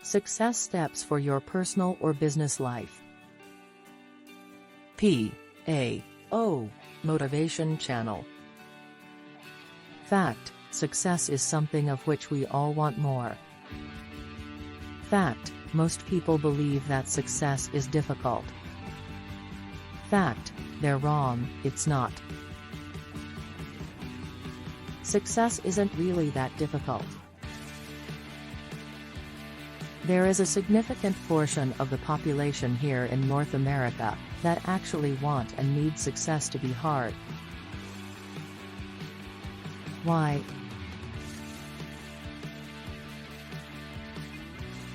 Success steps for your personal or business life. P.A.o. Motivation Channel. Fact: success is something of which we all want more. Fact: most people believe that success is difficult. Fact: they're wrong, it's not. Success isn't really that difficult. There is a significant portion of the population here in North America that actually want and need success to be hard. Why?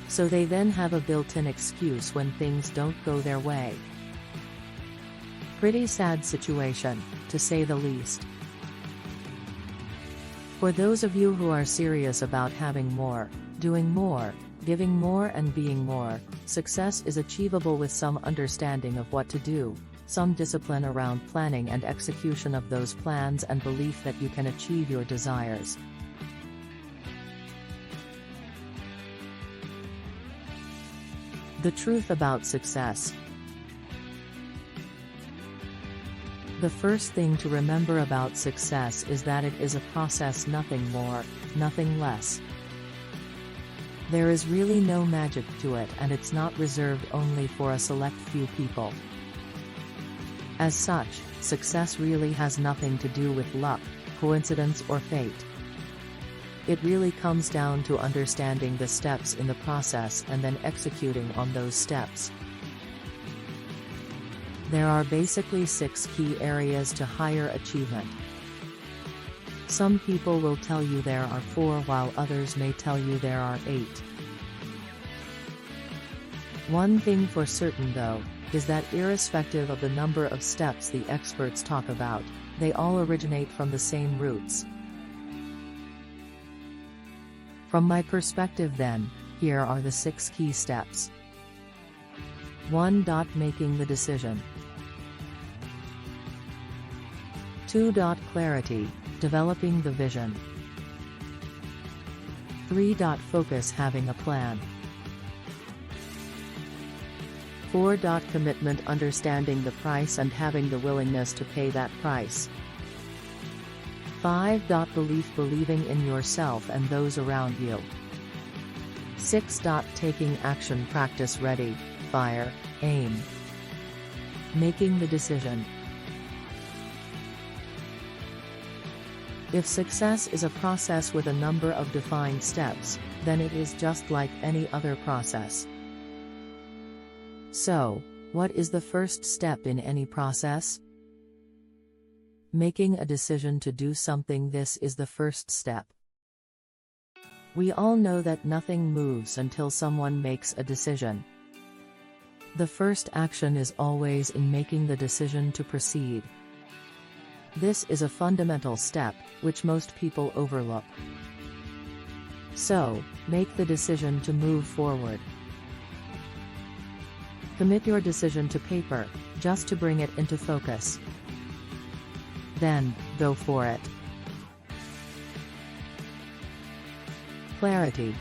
So they then have a built-in excuse when things don't go their way. Pretty sad situation, to say the least. For those of you who are serious about having more, doing more, giving more and being more, success is achievable with some understanding of what to do, some discipline around planning and execution of those plans, and belief that you can achieve your desires. The truth about success. The first thing to remember about success is that it is a process, nothing more, nothing less. There is really no magic to it, and it's not reserved only for a select few people. As such, success really has nothing to do with luck, coincidence, or fate. It really comes down to understanding the steps in the process and then executing on those steps. There are basically 6 key areas to higher achievement. Some people will tell you there are 4, while others may tell you there are 8. One thing for certain though, is that irrespective of the number of steps the experts talk about, they all originate from the same roots. From my perspective then, here are the 6 key steps. 1. Making the decision. 2. Clarity, developing the vision. 3. Focus, having a plan. 4. Commitment, understanding the price and having the willingness to pay that price. 5. Belief, believing in yourself and those around you. 6. Taking action, practice, ready, fire, aim. Making the decision. If success is a process with a number of defined steps, then it is just like any other process. So, what is the first step in any process? Making a decision to do something. This is the first step. We all know that nothing moves until someone makes a decision. The first action is always in making the decision to proceed. This is a fundamental step, which most people overlook. So, make the decision to move forward. Commit your decision to paper, just to bring it into focus. Then, go for it. Clarity.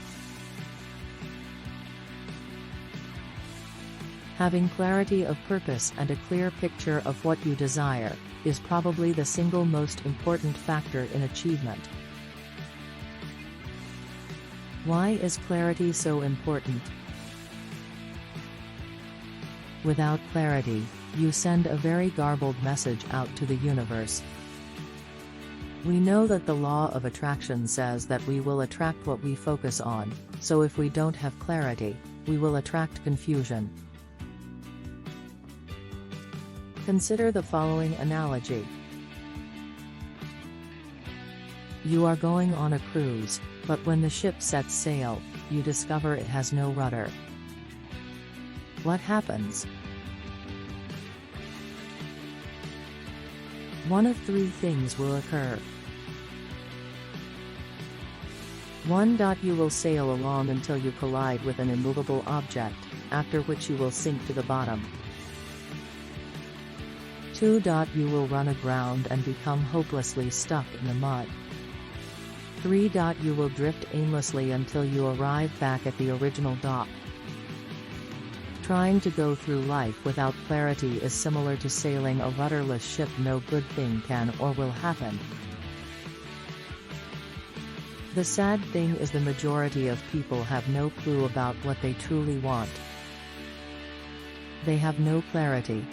Having clarity of purpose and a clear picture of what you desire is probably the single most important factor in achievement. Why is clarity so important? Without clarity, you send a very garbled message out to the universe. We know that the law of attraction says that we will attract what we focus on, so if we don't have clarity, we will attract confusion. Consider the following analogy. You are going on a cruise, but when the ship sets sail, you discover it has no rudder. What happens? One of 3 things will occur. 1. You will sail along until you collide with an immovable object, after which you will sink to the bottom. 2. You will run aground and become hopelessly stuck in the mud. 3. You will drift aimlessly until you arrive back at the original dock. Trying to go through life without clarity is similar to sailing a rudderless ship. No good thing can or will happen. The sad thing is the majority of people have no clue about what they truly want. They have no clarity.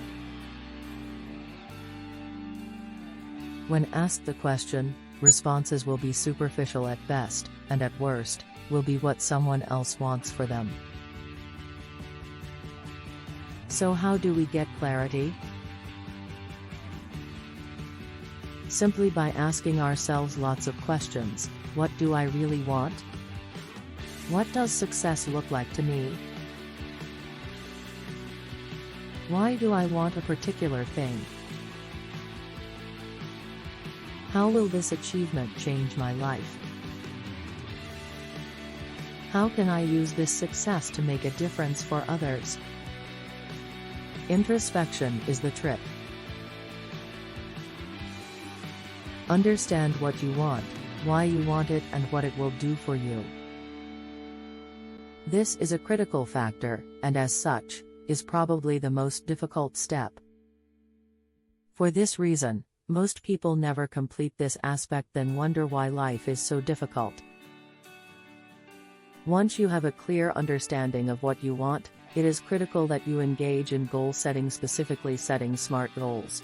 When asked the question, responses will be superficial at best, and at worst, will be what someone else wants for them. So how do we get clarity? Simply by asking ourselves lots of questions. What do I really want? What does success look like to me? Why do I want a particular thing? How will this achievement change my life? How can I use this success to make a difference for others? Introspection is the trick. Understand what you want, why you want it, and what it will do for you. This is a critical factor, and as such, is probably the most difficult step. For this reason, most people never complete this aspect, then wonder why life is so difficult. Once you have a clear understanding of what you want, it is critical that you engage in goal setting, specifically setting SMART goals.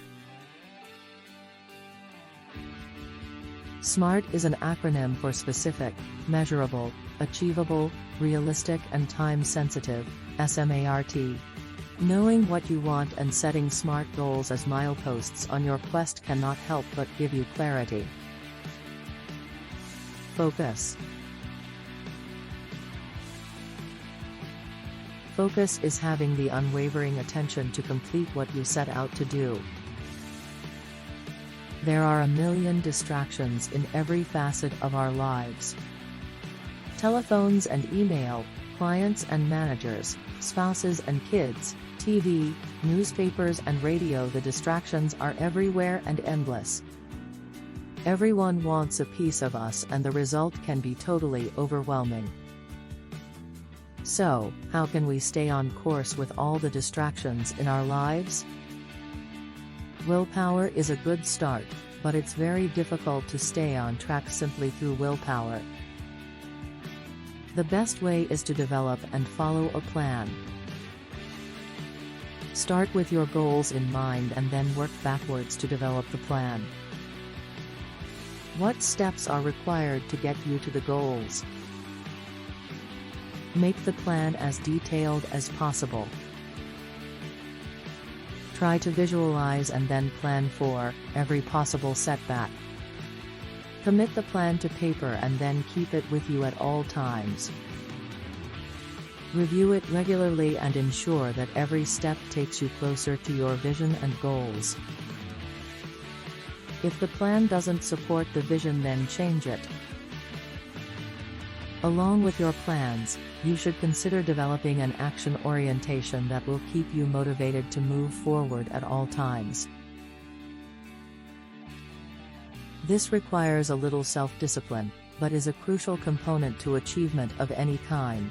SMART is an acronym for specific, measurable, achievable, realistic, and time-sensitive, SMART. Knowing what you want and setting SMART goals as mileposts on your quest cannot help but give you clarity. Focus. Focus is having the unwavering attention to complete what you set out to do. There are a million distractions in every facet of our lives. Telephones and email, clients and managers, spouses and kids, TV, newspapers and radio. The distractions are everywhere and endless. Everyone wants a piece of us, and the result can be totally overwhelming. So, how can we stay on course with all the distractions in our lives? Willpower is a good start, but it's very difficult to stay on track simply through willpower. The best way is to develop and follow a plan. Start with your goals in mind and then work backwards to develop the plan. What steps are required to get you to the goals? Make the plan as detailed as possible. Try to visualize and then plan for every possible setback. Commit the plan to paper and then keep it with you at all times. Review it regularly and ensure that every step takes you closer to your vision and goals. If the plan doesn't support the vision, then change it. Along with your plans, you should consider developing an action orientation that will keep you motivated to move forward at all times. This requires a little self-discipline, but is a crucial component to achievement of any kind.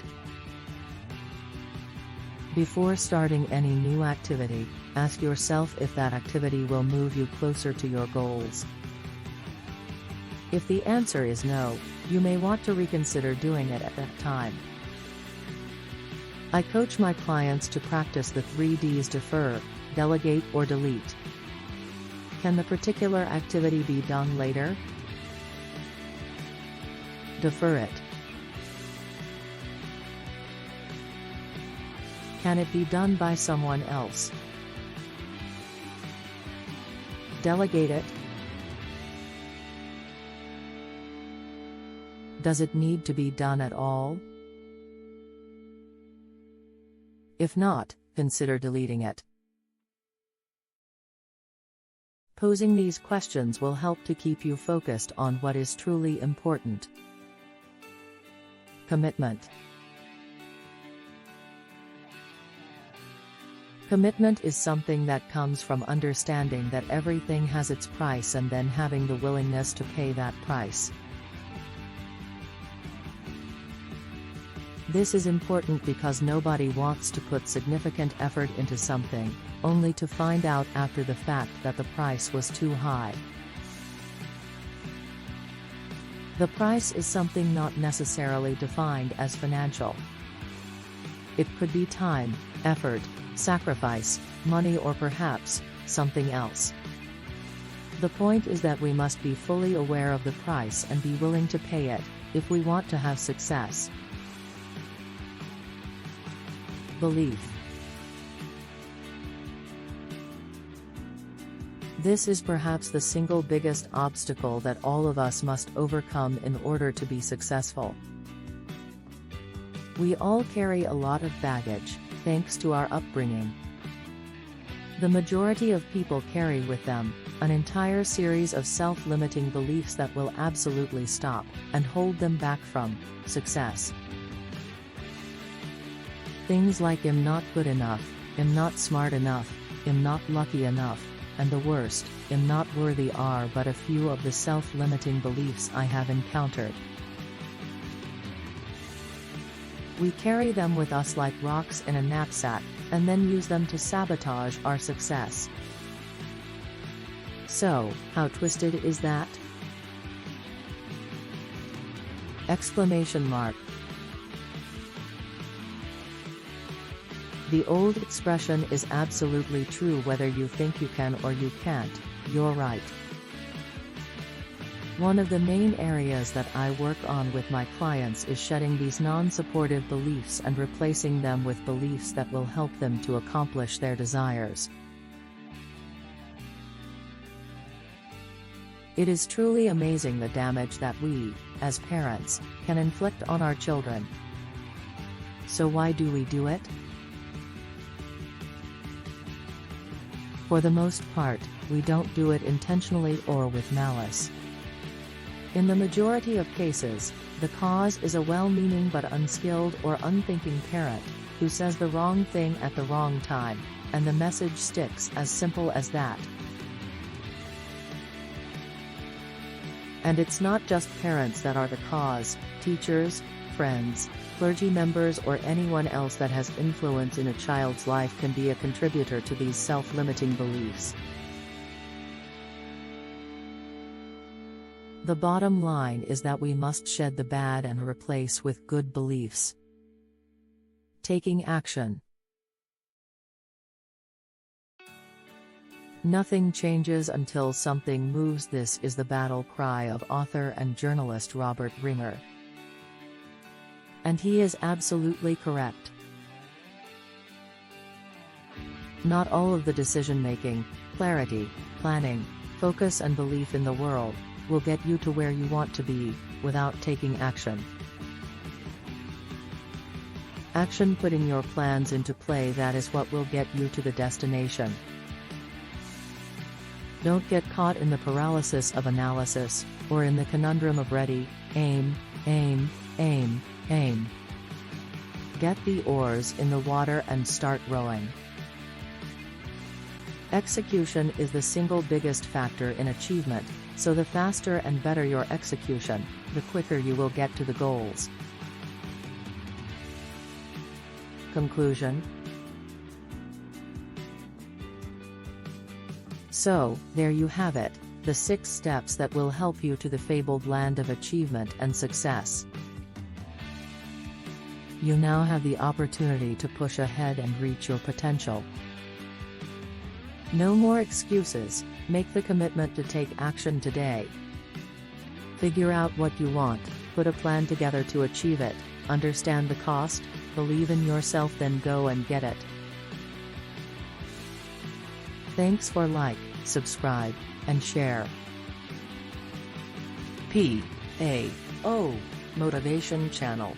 Before starting any new activity, ask yourself if that activity will move you closer to your goals. If the answer is no, you may want to reconsider doing it at that time. I coach my clients to practice the 3 Ds: defer, delegate, or delete. Can the particular activity be done later? Defer it. Can it be done by someone else? Delegate it. Does it need to be done at all? If not, consider deleting it. Posing these questions will help to keep you focused on what is truly important. Commitment. Commitment is something that comes from understanding that everything has its price and then having the willingness to pay that price. This is important because nobody wants to put significant effort into something, only to find out after the fact that the price was too high. The price is something not necessarily defined as financial. It could be time, effort, sacrifice, money, or perhaps something else. The point is that we must be fully aware of the price and be willing to pay it, if we want to have success. Belief. This is perhaps the single biggest obstacle that all of us must overcome in order to be successful. We all carry a lot of baggage, thanks to our upbringing. The majority of people carry with them an entire series of self-limiting beliefs that will absolutely stop and hold them back from success. Things like "I'm not good enough," "I'm not smart enough," "I'm not lucky enough," and the worst, "I'm not worthy" are but a few of the self-limiting beliefs I have encountered. We carry them with us like rocks in a knapsack, and then use them to sabotage our success. So, how twisted is that? Exclamation mark. The old expression is absolutely true: whether you think you can or you can't, you're right. One of the main areas that I work on with my clients is shedding these non-supportive beliefs and replacing them with beliefs that will help them to accomplish their desires. It is truly amazing the damage that we, as parents, can inflict on our children. So why do we do it? For the most part, we don't do it intentionally or with malice. In the majority of cases, the cause is a well-meaning but unskilled or unthinking parent, who says the wrong thing at the wrong time, and the message sticks. As simple as that. And it's not just parents that are the cause. Teachers, friends, clergy members, or anyone else that has influence in a child's life can be a contributor to these self-limiting beliefs. The bottom line is that we must shed the bad and replace with good beliefs. Taking action. Nothing changes until something moves. This is the battle cry of author and journalist Robert Ringer. And he is absolutely correct. Not all of the decision-making, clarity, planning, focus and belief in the world will get you to where you want to be, without taking action. Action, putting your plans into play, that is what will get you to the destination. Don't get caught in the paralysis of analysis, or in the conundrum of ready, aim, aim, aim, aim. Get the oars in the water and start rowing. Execution is the single biggest factor in achievement, so the faster and better your execution, the quicker you will get to the goals. Conclusion. So, there you have it, the 6 steps that will help you to the fabled land of achievement and success. You now have the opportunity to push ahead and reach your potential. No more excuses, make the commitment to take action today. Figure out what you want, put a plan together to achieve it, understand the cost, believe in yourself, then go and get it. Thanks for like, subscribe, and share. P.A.o. Motivation Channel.